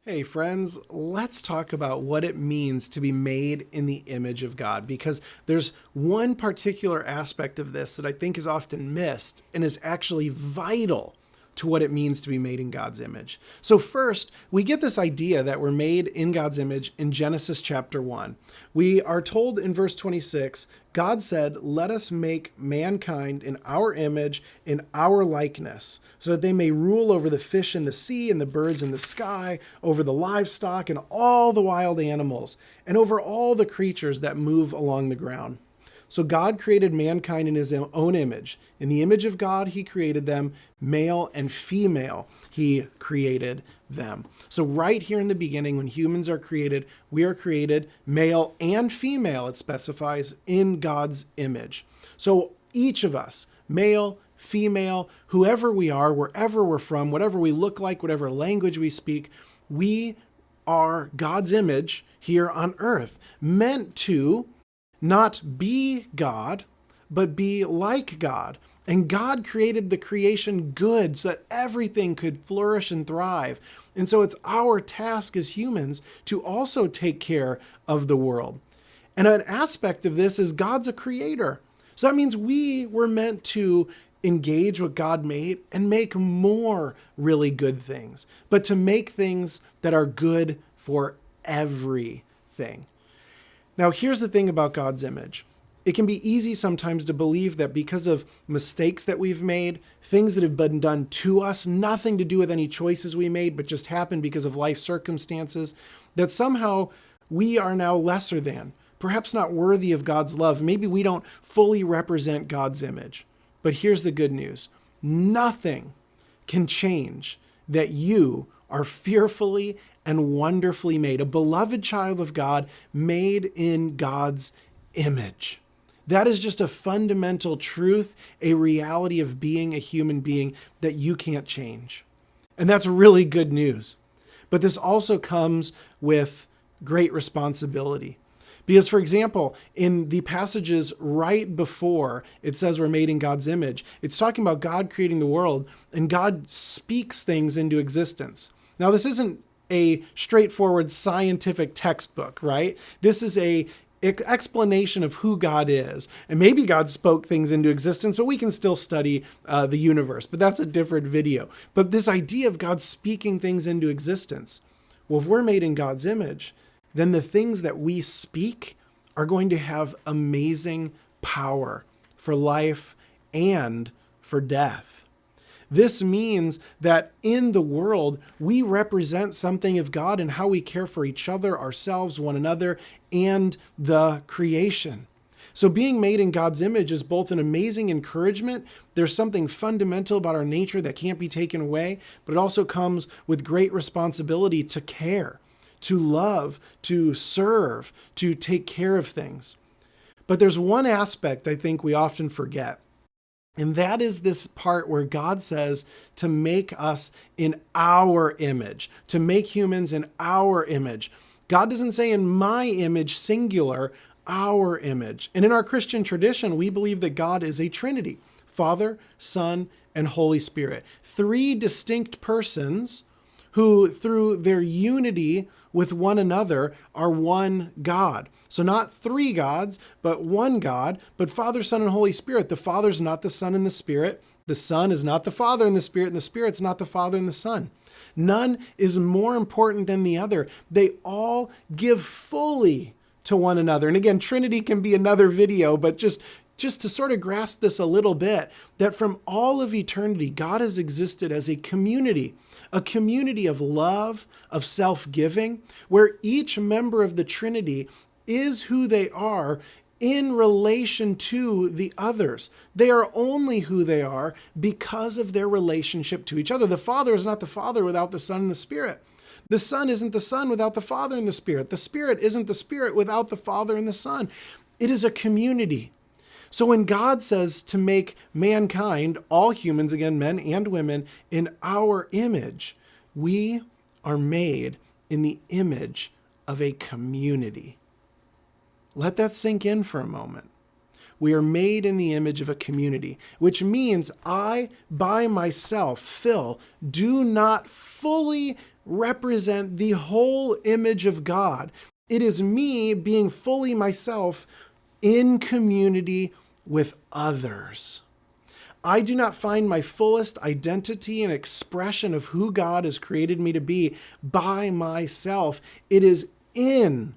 Hey friends, let's talk about what it means to be made in the image of God, because there's one particular aspect of this that I think is often missed and is actually vital to what it means to be made in God's image. So first, we get this idea that we're made in God's image in Genesis chapter 1. We are told in verse 26, God said, "Let us make mankind in our image, in our likeness, so that they may rule over the fish in the sea and the birds in the sky, over the livestock and all the wild animals, and over all the creatures that move along the ground." So God created mankind in his own image. In the image of God, he created them, male and female, he created them. So right here in the beginning, when humans are created, we are created male and female, it specifies, in God's image. So each of us, male, female, whoever we are, wherever we're from, whatever we look like, whatever language we speak, we are God's image here on earth, meant to not be God, but be like God. And God created the creation good so that everything could flourish and thrive. And so it's our task as humans to also take care of the world. And an aspect of this is God's a creator. So that means we were meant to engage what God made and make more really good things, but to make things that are good for everything. Now, here's the thing about God's image. It can be easy sometimes to believe that because of mistakes that we've made, things that have been done to us, nothing to do with any choices we made, but just happened because of life circumstances, that somehow we are now lesser than, perhaps not worthy of God's love. Maybe we don't fully represent God's image. But here's the good news. Nothing can change that you are fearfully and wonderfully made, a beloved child of God, made in God's image. That is just a fundamental truth, a reality of being a human being that you can't change. And that's really good news. But this also comes with great responsibility. Because, for example, in the passages right before it says we're made in God's image, it's talking about God creating the world, and God speaks things into existence. Now, this isn't a straightforward scientific textbook, right? This is a explanation of who God is. And maybe God spoke things into existence, but we can still study the universe. But that's a different video. But this idea of God speaking things into existence, well, if we're made in God's image, then the things that we speak are going to have amazing power for life and for death. This means that in the world, we represent something of God in how we care for each other, ourselves, one another, and the creation. So being made in God's image is both an amazing encouragement. There's something fundamental about our nature that can't be taken away, but it also comes with great responsibility to care, to love, to serve, to take care of things. But there's one aspect I think we often forget. And that is this part where God says to make us in our image, to make humans in our image. God doesn't say in my image, singular, our image. And in our Christian tradition, we believe that God is a Trinity, Father, Son, and Holy Spirit. Three distinct persons who, through their unity with one another, are one God. So not three gods, but one God, but Father, Son, and Holy Spirit. The Father's not the Son and the Spirit. The Son is not the Father and the Spirit, and the Spirit's not the Father and the Son. None is more important than the other. They all give fully to one another. And again, Trinity can be another video, but just to sort of grasp this a little bit, that from all of eternity, God has existed as a community of love, of self-giving, where each member of the Trinity is who they are in relation to the others. They are only who they are because of their relationship to each other. The Father is not the Father without the Son and the Spirit. The Son isn't the Son without the Father and the Spirit. The Spirit isn't the Spirit without the Father and the Son. It is a community. So when God says to make mankind, all humans, again, men and women, in our image, we are made in the image of a community. Let that sink in for a moment. We are made in the image of a community, which means I, by myself, Phil, do not fully represent the whole image of God. It is me being fully myself in community with others. I do not find my fullest identity and expression of who God has created me to be by myself. It is in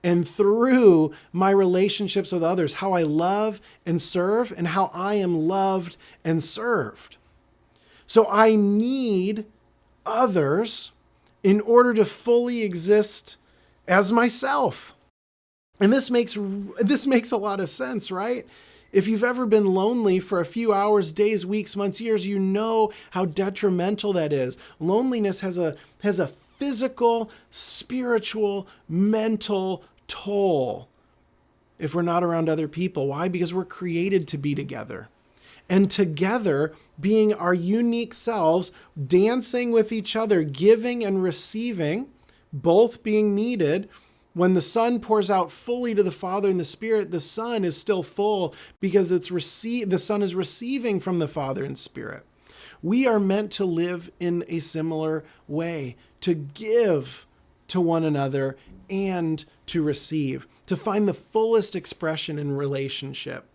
and through my relationships with others, how I love and serve, and how I am loved and served. So I need others in order to fully exist as myself. And this makes a lot of sense, right? If you've ever been lonely for a few hours, days, weeks, months, years, you know how detrimental that is. Loneliness has a physical, spiritual, mental toll if we're not around other people. Why? Because we're created to be together. And together, being our unique selves, dancing with each other, giving and receiving, both being needed. When the Son pours out fully to the Father and the Spirit, the Son is still full because the Son is receiving from the Father and Spirit. We are meant to live in a similar way, to give to one another and to receive, to find the fullest expression in relationship.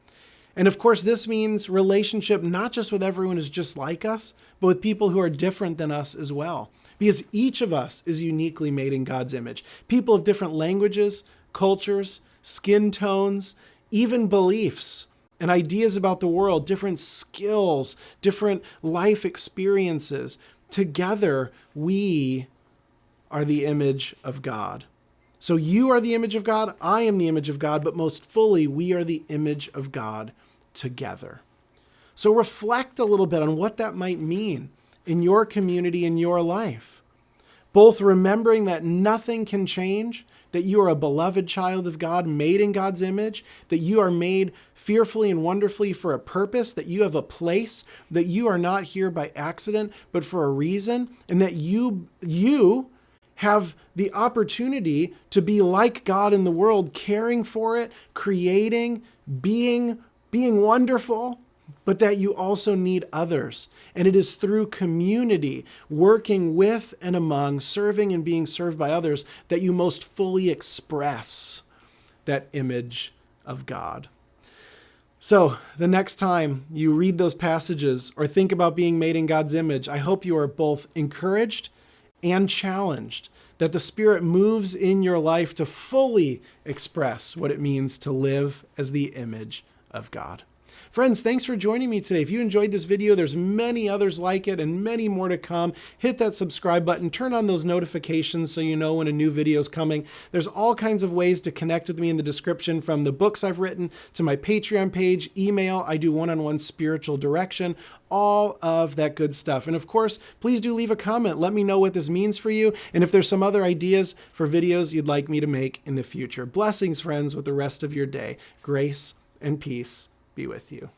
And of course, this means relationship not just with everyone who's just like us, but with people who are different than us as well. Because each of us is uniquely made in God's image. People of different languages, cultures, skin tones, even beliefs and ideas about the world, different skills, different life experiences. Together, we are the image of God. So you are the image of God, I am the image of God, but most fully, we are the image of God together. So reflect a little bit on what that might mean in your community, in your life. Both remembering that nothing can change, that you are a beloved child of God, made in God's image, that you are made fearfully and wonderfully for a purpose, that you have a place, that you are not here by accident, but for a reason, and that you have the opportunity to be like God in the world, caring for it, creating, being wonderful, but that you also need others. And it is through community, working with and among, serving and being served by others, that you most fully express that image of God. So the next time you read those passages or think about being made in God's image, I hope you are both encouraged and challenged, that the Spirit moves in your life to fully express what it means to live as the image of God. Friends, thanks for joining me today. If you enjoyed this video, there's many others like it and many more to come. Hit that subscribe button, turn on those notifications so you know when a new video is coming. There's all kinds of ways to connect with me in the description, from the books I've written to my Patreon page, email. I do one-on-one spiritual direction, all of that good stuff. And of course, please do leave a comment. Let me know what this means for you, and if there's some other ideas for videos you'd like me to make in the future. Blessings, friends, with the rest of your day. Grace and peace be with you.